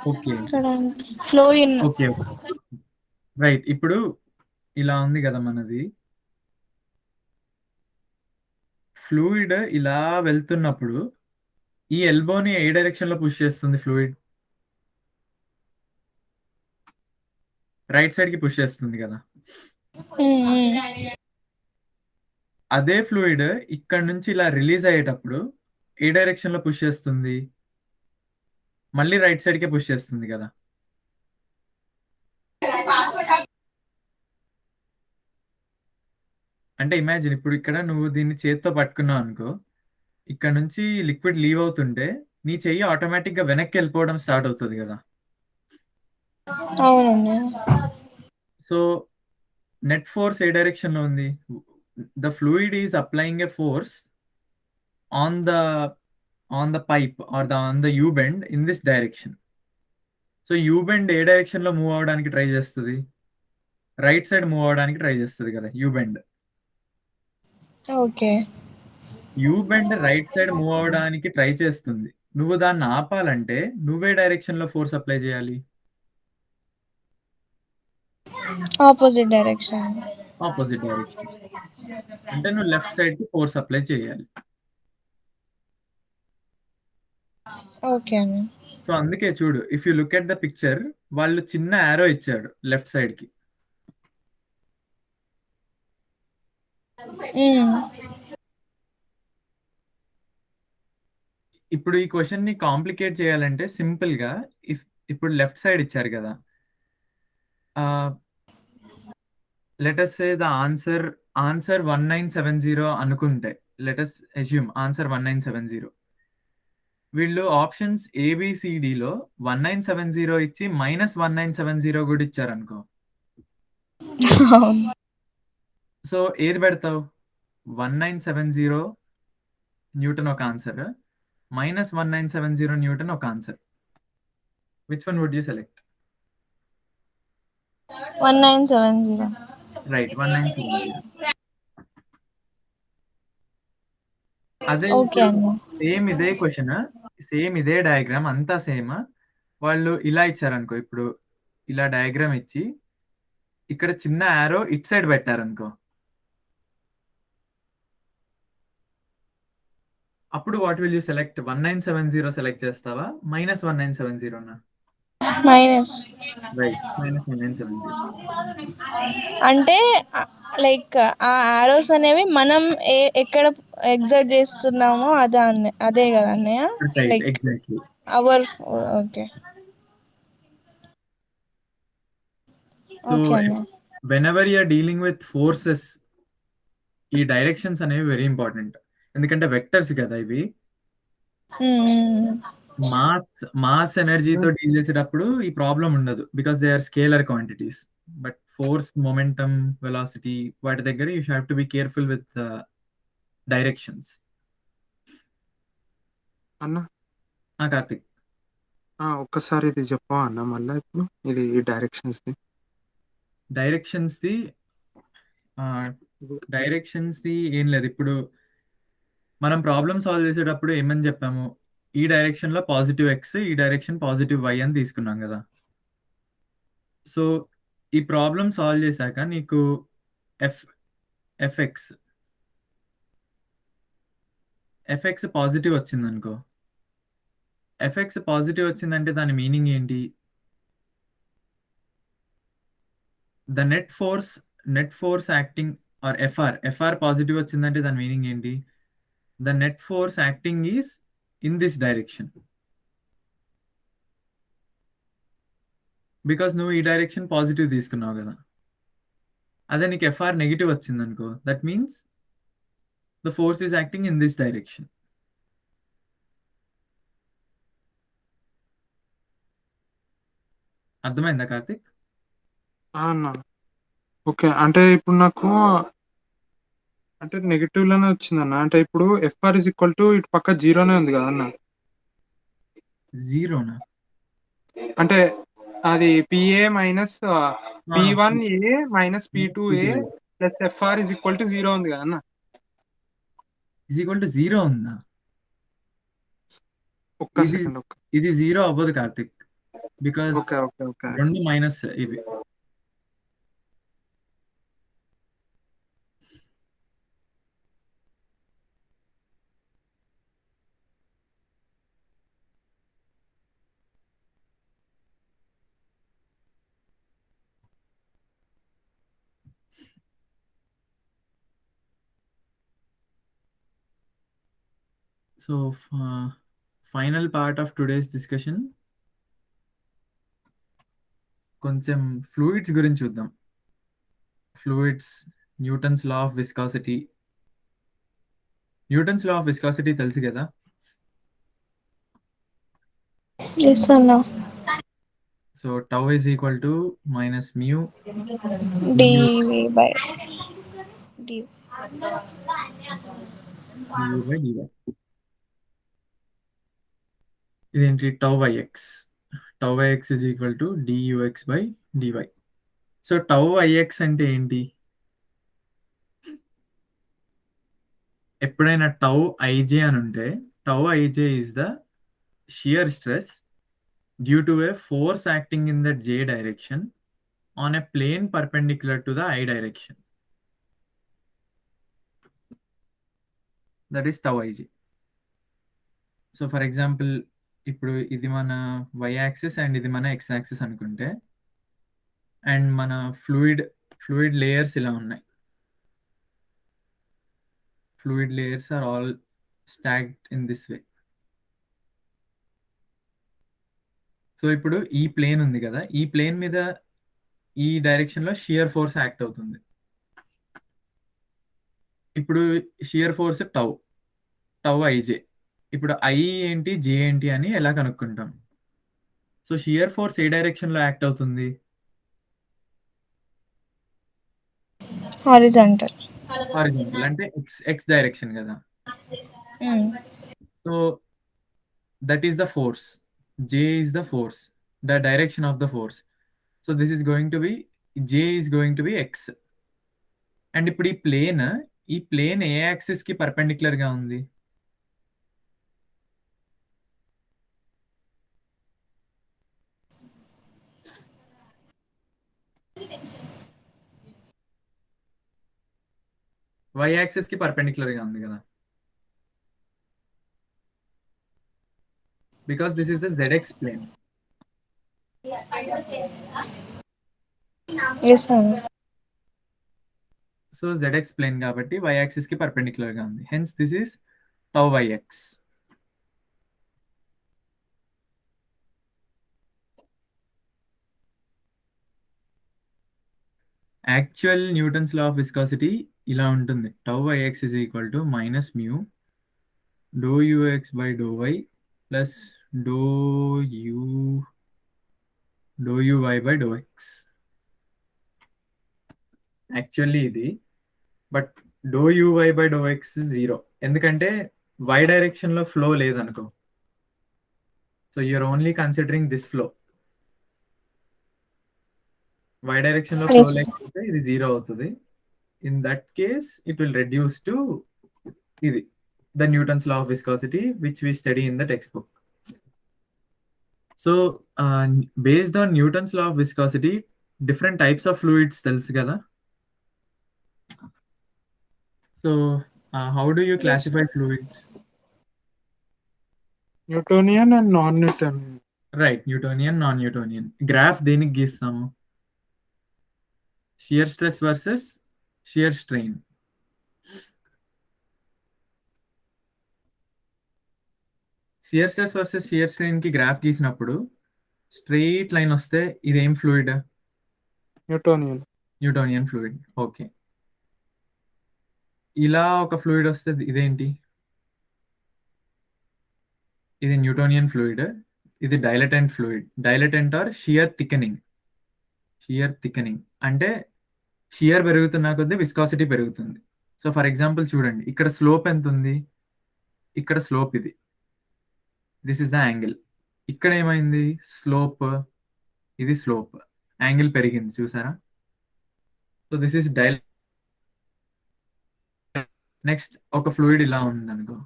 ఓకే ఇక్కడ ఫ్లో ఇన్. Okay right. ఇప్పుడు ఇలా ఉంది కదా మనది ఫ్లూయిడ్, ఇలా వెళ్తున్నప్పుడు ఈ ఎల్బోని ఏ డైరెక్షన్ లో పుష్ చేస్తుంది ఫ్లూయిడ్? రైట్ సైడ్ కి పుష్ చేస్తుంది కదా. అదే ఫ్లూయిడ్ ఇక్కడ నుంచి ఇలా రిలీజ్ అయ్యేటప్పుడు ఏ డైరెక్షన్ లో పుష్ చేస్తుంది? మళ్ళీ రైట్ సైడ్ కే పుష్ చేస్తుంది కదా. అంటే ఇమాజిన్, ఇప్పుడు ఇక్కడ నువ్వు దీన్ని చేత్తో పట్టుకున్నావు అనుకో, ఇక్కడ నుంచి లిక్విడ్ లీవ్ అవుతుంటే నీ చెయ్యి ఆటోమేటిక్ గా వెనక్కి వెళ్ళిపోవడం స్టార్ట్ అవుతుంది కదా. అవునండి. సో నెట్ ఫోర్స్ ఏ డైరెక్షన్ లో ఉంది? The fluid is applying a force on the pipe or on the U bend in this direction. So U bend ఏ డైరెక్షన్ లో మూవ్ అవడానికి ట్రై చేస్తుంది? రైట్ సైడ్ మూవ్ అవడానికి ట్రై చేస్తుంది కదా U bend. Okay. U bend right side move అవడానికి try చేస్తుంది. నువ్వు దాన్ని ఆపాలంటే నువ్వే డైరెక్షన్ లో ఫోర్స్ అప్లై చేయాలి? Opposite direction. ఆపోజిట్ డైరెక్షన్ అంటే నువ్వు లెఫ్ట్ సైడ్ కి ఫోర్స్ అప్లై చేయాలి. ఓకే అండి. సో అందుకే చూడు, if you look at the picture, వాళ్ళు చిన్న యారో ఇచ్చాడు లెఫ్ట్ సైడ్ కి. ఇప్పుడు ఈ క్వశ్చన్ ని కాంప్లికేట్ చేయాలంటే సింపుల్ గా, ఇప్పుడు లెఫ్ట్ సైడ్ ఇచ్చారు కదా, లెటస్ సే ద ఆన్సర్ 1970 అనుకుంటే, లెటస్ అస్యూమ్ ఆన్సర్ 1970. వీళ్ళు ఆప్షన్స్ ఏబిసిడిలో 1970 ఇచ్చి -1970 కూడా ఇచ్చారు అనుకో. అవును. సో ఏది పెడతావు? 1970 న్యూటన్ ఒక ఆన్సర్, -1970 న్యూటన్ ఒక answer. Which one would you select? 1970. Right, 1970. అదే ఓకే అండి. సేమ్ ఇదే క్వశ్చన్, సేమ్ ఇదే డయాగ్రామ్ అంతా సేమ్. వాళ్ళు ఇలా ఇచ్చారనుకో, ఇప్పుడు ఇలా డయాగ్రామ్ ఇచ్చి ఇక్కడ చిన్న యారో ఇట్ సైడ్ పెట్టారనుకో, అప్పుడు what will you select? 1970 select చేస్తావా, -1970నా? మైనస్. రైట్, -1970. అంటే లైక్ ఆ ఆరోస్ అనేవి మనం ఎక్కడ ఎగ్జర్ట్ చేస్తున్నామో అదే కదా అన్నయ్య, right, like exactly. Our. Okay. So okay అన్నయ్య. whenever you are dealing with forces, ఈ డైరెక్షన్స్ అనేవి వెరీ ఇంపార్టెంట్. ఎందుకంటే వెక్టర్స్ కదా ఇవి. మాస్ ఎనర్జీతో డీల్ చేసేటప్పుడు ఈ ప్రాబ్లం ఉండదు, because they are scalar quantities. But force, momentum, velocity వాటి దగ్గర you have to be careful with directions. అన్న కార్తిక్, ఒక్కసారి ఇది చెప్పవా అన్న మళ్ళీ? ఇప్పుడు ఇది డైరెక్షన్స్ది ఏం లేదు. ఇప్పుడు మనం ప్రాబ్లమ్ సాల్వ్ చేసేటప్పుడు ఏమని చెప్పాము? ఈ డైరెక్షన్ లో పాజిటివ్ ఎక్స్, ఈ డైరెక్షన్ పాజిటివ్ వై అని తీసుకున్నాం కదా. సో ఈ ప్రాబ్లం సాల్వ్ చేశాక నీకు ఎఫ్ఎక్స్ పాజిటివ్ వచ్చింది అనుకో. ఎఫ్ఎక్స్ పాజిటివ్ వచ్చిందంటే దాని మీనింగ్ ఏంటి? The net force acting, or FR positive వచ్చిందంటే దాని మీనింగ్ ఏంటి? The net force acting is in this direction, because నువ్వు ఈ డైరెక్షన్ పాజిటివ్ తీసుకున్నావు కదా. అదే నీకు ఎఫ్ఆర్ నెగిటివ్ వచ్చింది అనుకో, that means the force is acting in this direction. అర్థమైందా కార్తిక్? అన్న ఓకే. అంటే ఇప్పుడు నాకు అంటే నెగిటివ్ లోనే వచ్చిందన్న. అంటే ఇప్పుడు ఎఫ్ఆర్ ఇస్ ఈక్వల్ టు ఇటు పక్క జీరోనే ఉంది కదా అన్న. జీరోనా? అంటే అది PA minus P1A minus P2A plus FR is equal to 0 ఉంది కదా అన్న. ఈజ్ ఈక్వల్ టు 0 ఉందా? ఒక్క సెకండ్. ఇది 0 అవ్వదు Karthik, because okay okay okay రెండు మైనస్ ఇవి. So final part of today's discussion, కొంచెం ఫ్లూయిడ్స్ గురించి చూద్దాం. Fluids, Newton's law of viscosity. Newton's law of viscosity తెలుసు కదా? ఎస్ అన్న. So tau is equal to minus mu dv by d. ఇదేంటి? Tau by x. Tau by x is equal to dux by dy. So tau ix అంటే ఏంటి? ఎప్పుడైనా tau ij అని ఉంటే, tau IJ is the shear stress due to A force acting in the J direction on a plane perpendicular to the I direction. That is tau ij. So for example ఇప్పుడు ఇది మన y axis and ఇది మన x axis అనుకుంటే, and మన fluid layers ఇలా ఉన్నాయి. Fluid layers are all stacked in this way. So ఇప్పుడు ఈ ప్లేన్ ఉంది కదా, ఈ ప్లేన్ మీద ఈ డైరెక్షన్ లో షియర్ ఫోర్స్ యాక్ట్ అవుతుంది. ఇప్పుడు షియర్ ఫోర్స్ టౌ ఐజే. ఇప్పుడు ఐ ఏంటి, జే ఏంటి అని ఎలా కనుక్కుంటాం? సో షియర్ ఫోర్స్ ఏ డైరెక్షన్ లో యాక్ట్ అవుతుంది? హారిజాంటల్. హారిజాంటల్ అంటే ఎక్స్ డైరెక్షన్ కదా. So that is the force. J is the force, the direction of the force. So this is going to be, J is going to be x. And ఇప్పుడు ఈ plane ఏ axis కి perpendicular గా ఉంది? y axis కి perpendicular గా ఉంది కదా, because this is the zx plane. Yes, sir. So zx plane కాబట్టి y యాక్సిస్ కి పర్పెండిక్యులర్ గా ఉంది. Hence this is tau yx. Actual Newton's law of viscosity ఇలా ఉంటుంది. tau yx is equal to minus mu dou ux by dou y plus dou uy by dou x. Actually ఇది, but dou uy by dou x 0, ఎందుకంటే y direction లో flow లేదనుకో. So you're only considering this flow. y direction లో flow Yes. లేకపోతే ఇది 0 అవుతుంది. In that case it will reduce to ఇది the Newton's law of viscosity, which we study in the textbook. So based on Newton's law of viscosity, different types of fluids తెలుసు కదా. So how do you classify fluids? Newtonian and non-Newtonian. Right, Newtonian, non-Newtonian. Graph దేనికి గీస్తాము? Shear stress versus shear strain. Shear stress versus shear strain కి graph గీసినప్పుడు straight line వస్తే ఇదేం fluid? Newtonian fluid. Okay, ఇలా ఒక ఫ్లూయిడ్ వస్తే ఇదేంటి? ఇది న్యూటోనియన్ ఫ్లూయిడ్. ఇది dilatant fluid. Dilatant or shear thickening. అంటే షియర్ పెరుగుతున్న కొద్దీ విస్కాసిటీ పెరుగుతుంది. సో ఫర్ ఎగ్జాంపుల్ చూడండి, ఇక్కడ స్లోప్ ఎంత ఉంది? ఇక్కడ స్లోప్ ఇది, దిస్ ఇస్ ద యాంగిల్. ఇక్కడ ఏమైంది? స్లోప్, ఇది స్లోప్, యాంగిల్ పెరిగింది, చూసారా? సో దిస్ ఇస్ నెక్స్ట్ ఒక ఫ్లూయిడ్ ఇలా ఉంది అనుకో,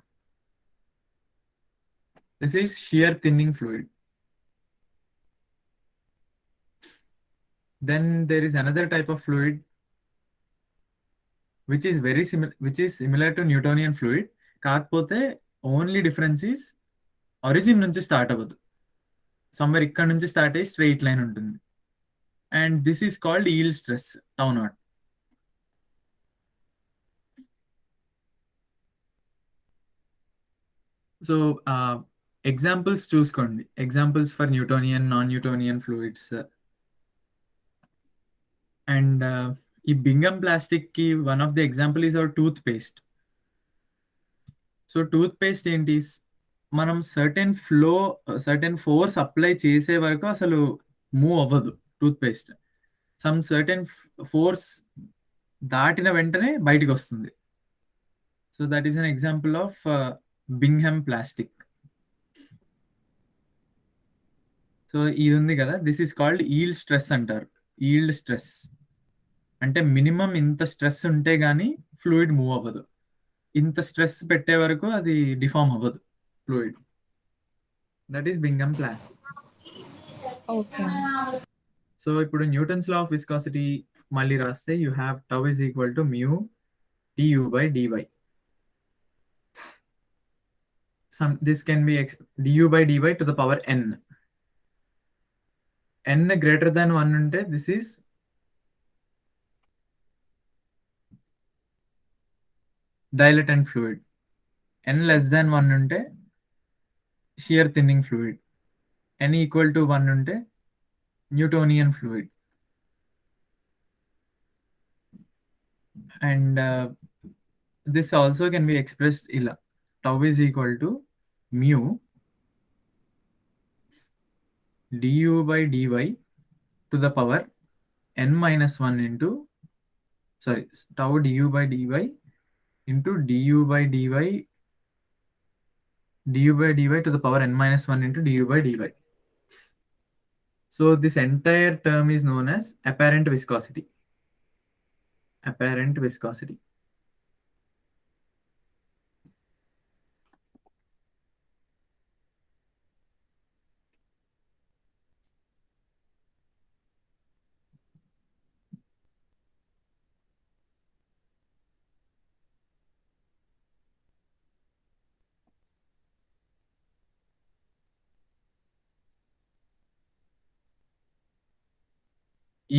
this is shear thinning fluid. Then there is another type of fluid which is similar to Newtonian fluid. కాకపోతే ఓన్లీ డిఫరెన్స్ ఈస్ ఒరిజిన్ నుంచి స్టార్ట్ అవ్వదు, సమ్వేర్ ఇక్కడ నుంచి స్టార్ట్ అయ్యి స్ట్రెయిట్ లైన్ ఉంటుంది. And this is called yield stress, tau naught. So examples చూసుకోండి, examples for Newtonian, non Newtonian fluids. And ఈ Bingham plastic కి one of the example is our toothpaste. So toothpaste ఏంటి? మనం certain force apply చేసే వరకు అసలు move అవ్వదు toothpaste. Some certain force దాటిన వెంటనే బయటికి వస్తుంది. So that is an example of Bingham plastic. So ఇది ఉంది కదా, this is called yield stress అంటారు. ఈల్డ్ స్ట్రెస్ అంటే మినిమం ఇంత స్ట్రెస్ ఉంటే గానీ ఫ్లూయిడ్ మూవ్ అవ్వదు. ఇంత స్ట్రెస్ పెట్టే వరకు అది డిఫార్మ్ అవ్వదు fluid. That is Bingham plastic. Okay. So ఇప్పుడు న్యూటన్స్ లా ఆఫ్ విస్కాసిటీ మళ్ళీ రాస్తే you have tau is equal to mu du by dy. This can be du by dy to the power n. n greater than 1 unte this is dilatant fluid. n less than 1 unte shear thinning fluid. n equal to 1 unte Newtonian fluid. And this also can be expressed ila. Tau is equal to mu du by dy to the power n minus 1 into, sorry, tau du by dy into du by dy to the power n minus 1 into du by dy. So this entire term is known as apparent viscosity. Apparent viscosity.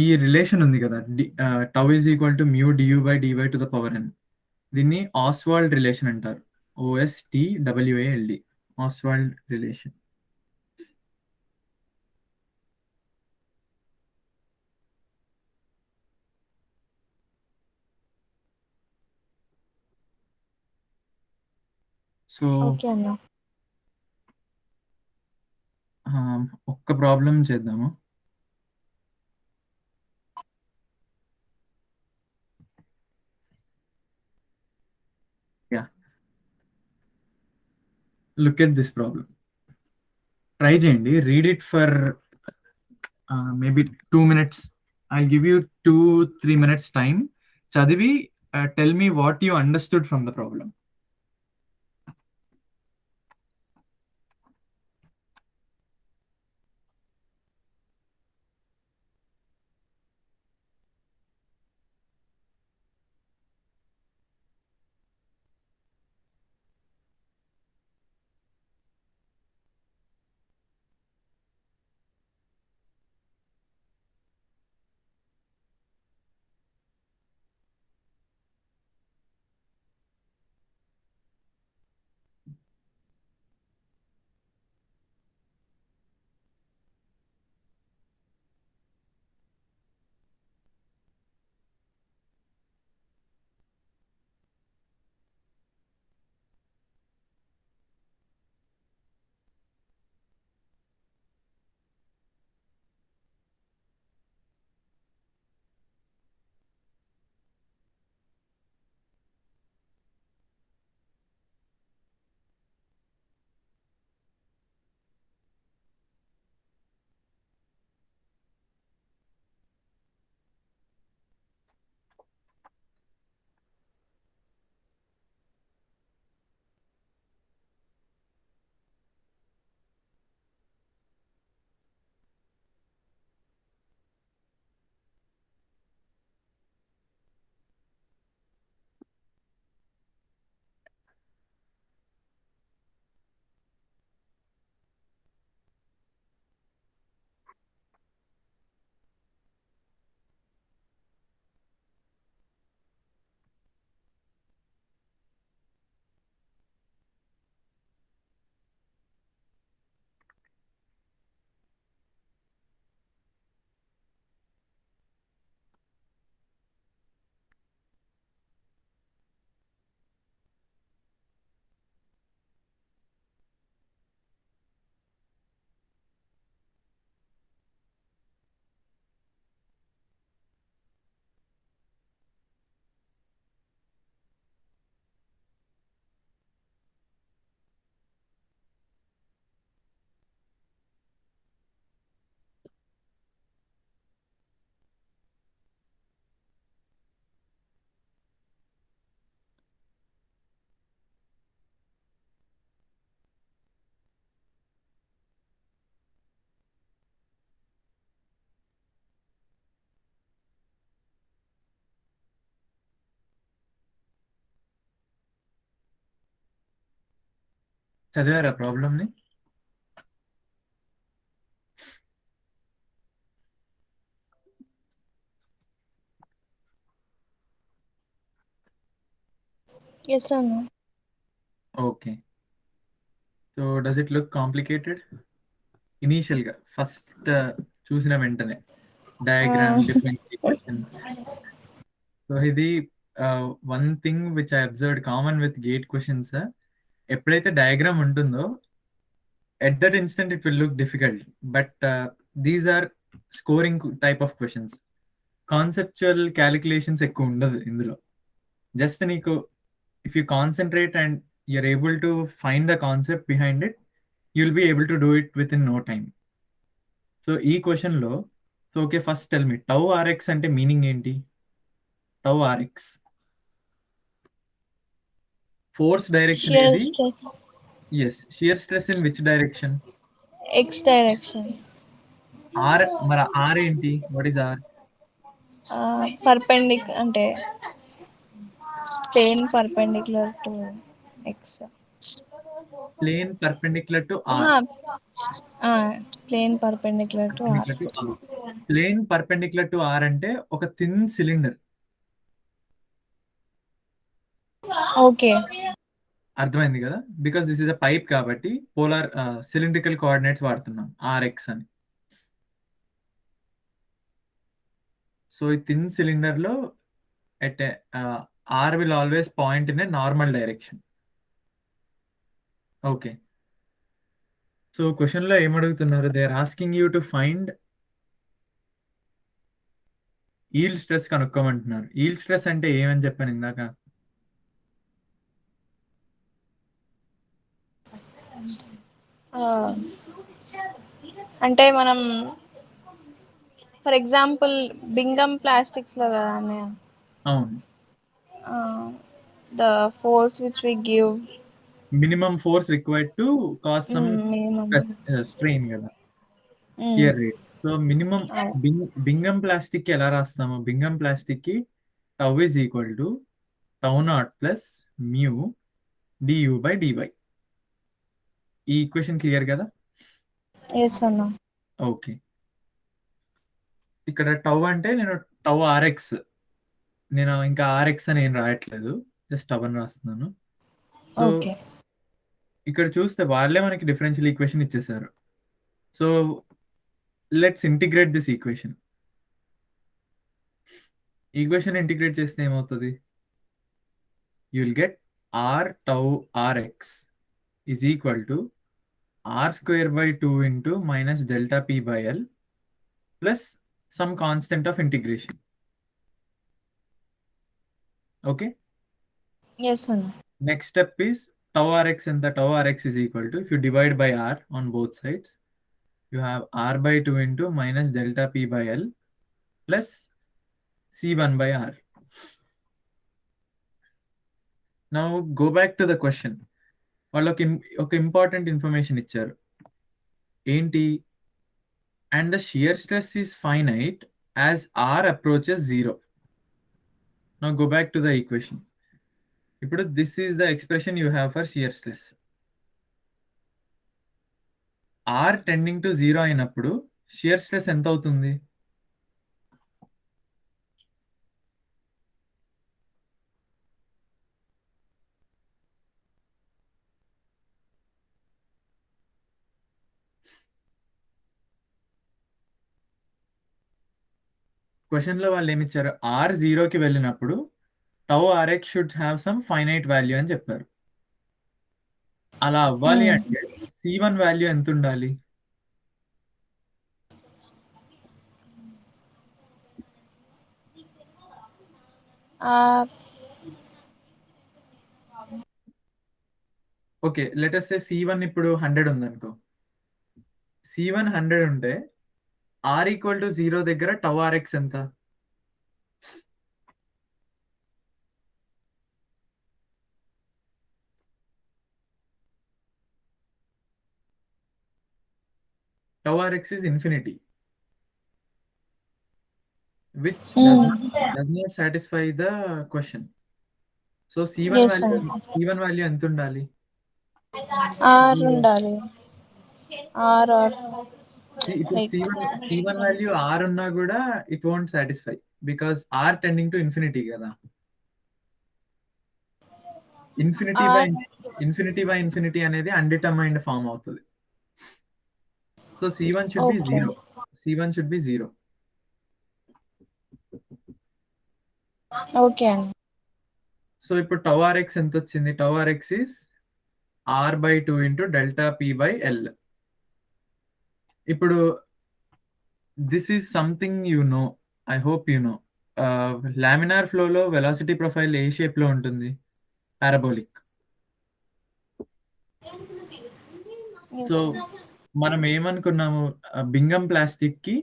ఈ relation ఉంది కదా, tau is equal to mu du by dy to the power n. దీన్ని Ostwald relation అంటారు. OSTWALD, Ostwald relation. So okay అన్న. ఒక్క problem చేద్దాము. Look at this problem. Try చేయండి, read it for maybe 2 minutes. I'll give you 2-3 minutes time. చదివి tell me what you understood from the problem. చదివారా ప్రాబ్లమ్ని? Yes అన్న. Okay. So does it look complicated ఇనీషియల్గా first చూసిన వెంటనే diagram differentiation? So ఇది one thing which I observed common with GATE questions, ఎప్పుడైతే diagram ఉంటుందో at that instant it will look difficult, but these are scoring type of questions. Conceptual calculations ఎక్కువ ఉండదు ఇందులో. Just నీకు if you concentrate and you're able to find the concept behind it, you will be able to do it with in no time. So ఈ క్వశ్చన్లో, so okay, first tell me tau rx అంటే meaning ఏంటి? Tau rx force direction shear ఏది? Stress yes, shear stress in which direction? X direction. R, మరి r ఏంటి? What is r? Perpendicular అంటే plane perpendicular to x. Plane perpendicular to r. Plane perpendicular to r. Plane perpendicular to r అంటే ఒక thin cylinder. Okay. అర్థమైంది కదా? Because this is a pipe కాబట్టి polar cylindrical coordinates వాడుతున్నాం, rx అని. So ఈ thin cylinder లో at r will always point in a normal direction. Okay. So question లో ఏమడుగుతున్నారు? They are asking you to find yield stress కనుక్కోమంటున్నారు. Yield stress అంటే ఏమని చెప్పాను ఇందాక? అంటే మనం ఫర్ ఎగ్జాంపుల్ బింగం ప్లాస్టిక్స్ లో కదా అన్నయ్య, అవును, the force which we give, minimum force required to cause some minimum strain కదా, shear rate. So minimum Bingham plastic కి ఎలా రాస్తాము? బింగం ప్లాస్టిక్ కి tau is equal to tau naught plus mu du by dy. ఈ equation clear కదా? Yes అన్న. Okay. ఇక్కడ tau అంటే నేను టౌ ఆర్ఎక్స్, నేను ఇంకా ఆర్ఎక్స్ అని ఏం రాయట్లేదు, జస్ట్ టౌ అని రాస్తున్నాను. So okay. ఇక్కడ చూస్తే వాళ్ళే మనకి డిఫరెన్షియల్ ఈక్వేషన్ ఇచ్చేసారు. So let's integrate this equation. Equation integrate చేస్తే ఏమవుతుంది? You will get r tau r x is equal to r square by 2 into minus delta P by L plus some constant of integration. Okay. Yes అన్న. Next step is tau rx, and the tau rx is equal to, if you divide by r on both sides, you have r by 2 into minus delta p by l plus c1 by r. Now go back to the question. వాళ్ళకి ఒక important information ఇచ్చారు ఏంటి? And the shear stress is finite as r approaches 0. Now go back to the equation. ఇప్పుడు this is the expression you have for shear stress. R tending to 0 అయినప్పుడు shear stress ఎంత అవుతుంది? Question లో వాళ్ళు ఏమిచ్చారు? Are 0కి వెళ్ళినప్పుడు tau RX should have some finite value అని చెప్పారు. అలా అవ్వాలి అంటే C1 వాల్యూ ఎంత ఉండాలి? Okay, let us say C1 ఇప్పుడు 100 ఉందనుకో. C1 100 ఉంటే ఆర్ ఈక్వల్ టు 0 దగ్గర టౌ ఆర్ఎక్స్ ఎంత? Tau Rx is infinity, which does not satisfy the question. So C1 Yes, value, sir. C1 value ఎంత ఉండాలి? ఆర్ ఉండాలి. ఆర్ ఇప్పుడు like C1 వాల్యూ R ఉన్నా కూడా it won't satisfy because R tending to infinity కదా. Infinity by infinity అనేది అన్డిటర్మైన్డ్ form అవుతుంది. So C1 should be okay. 0. C1 should be 0. Okay అండి. సో ఇప్పుడు టౌ RX ఎంత వచ్చింది? Tau RX is R/2 into delta P/L. ఇప్పుడు this is something you know, I hope you know. Laminar ఫ్లోలో velocity profile ఏ shape లో ఉంటుంది? Parabolic. So మనం ఏమనుకున్నాము, బింగం plastic కి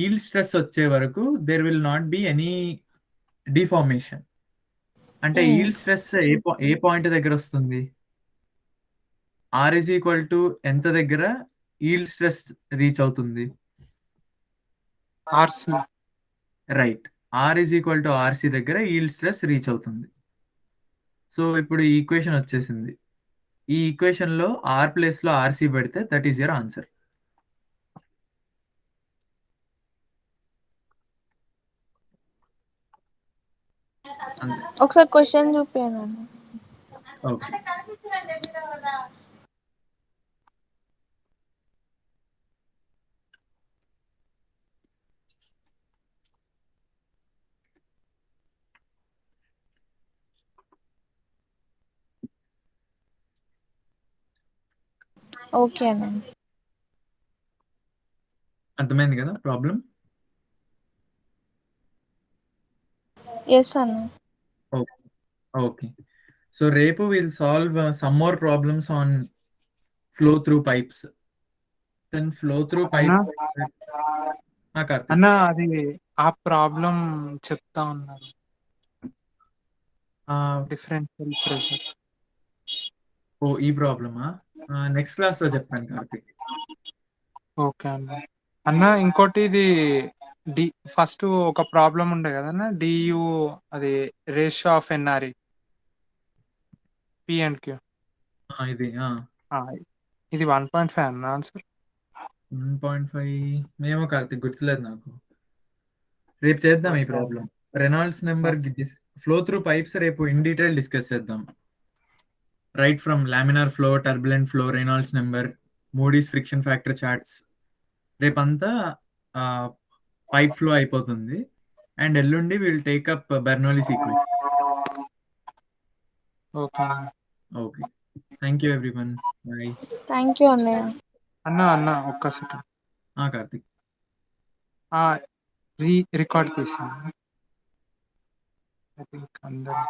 ఈల్డ్ స్ట్రెస్ వచ్చే వరకు there will not be any deformation. అంటే yield stress ఏ పాయింట్ దగ్గర వస్తుంది? R is equal to ఎంత దగ్గర ఈల్డ్ స్ట్రెస్ రీచ్ అవుతుంది? RC. Right. R is equal to RC దగ్గర ఈల్డ్ స్ట్రెస్ రీచ్ అవుతుంది. సో ఇప్పుడు ఈ ఈక్వేషన్ వచ్చేసింది. ఈ ఈక్వేషన్ లో R ప్లేస్ లో RC పెడితే దట్ ఈస్ యువర్ ఆన్సర్. అంతే. ఒకసారి క్వశ్చన్ చూపించండి. ఓకే. ఓకే అండి. అర్థమైంది కదా ప్రాబ్లం? ఎస్ అన్న. ఓకే. సో రేపు will solve some more problems on flow through pipes. Then flow through pipes. Karthik. అన్న అది ఆ ప్రాబ్లం చెప్తా ఉన్నారు, డిఫరెన్షియల్ ప్రెషర్. ఓ ఈ ప్రాబ్లమా? నెక్స్ట్ క్లాస్ లో చెప్తాను కార్తీక్. ఓకే అన్న. అన్న ఇంకోటి ఇది ఫస్ట్ ఒక ప్రాబ్లం ఉండే కదన్న, డియు అది రేషియో ఆఫ్ ఎన్ఆర్ఈ P&Q. ఇది 1.5 అన్న ఆన్సర్. 1.5 మేము కార్తీక్ గుర్తులేదు నాకు. రేపు చేద్దాం ఈ problem. Reynolds number flow through pipes రేపు ఇన్ డీటెయిల్ డిస్కస్ చేద్దాం. Right from laminar flow, turbulent flow, Reynolds number, Moody's friction factor charts. రేపంతా పైప్ ఫ్లో అయిపోతుంది. అండ్ ఎల్లుండి will take up Bernoulli's equation. Okay. Thank you everyone. Bye. Thank you అన్నయ్య. అన్న ఒక్క second. Karthik. Record తీసాను. I think అందరూ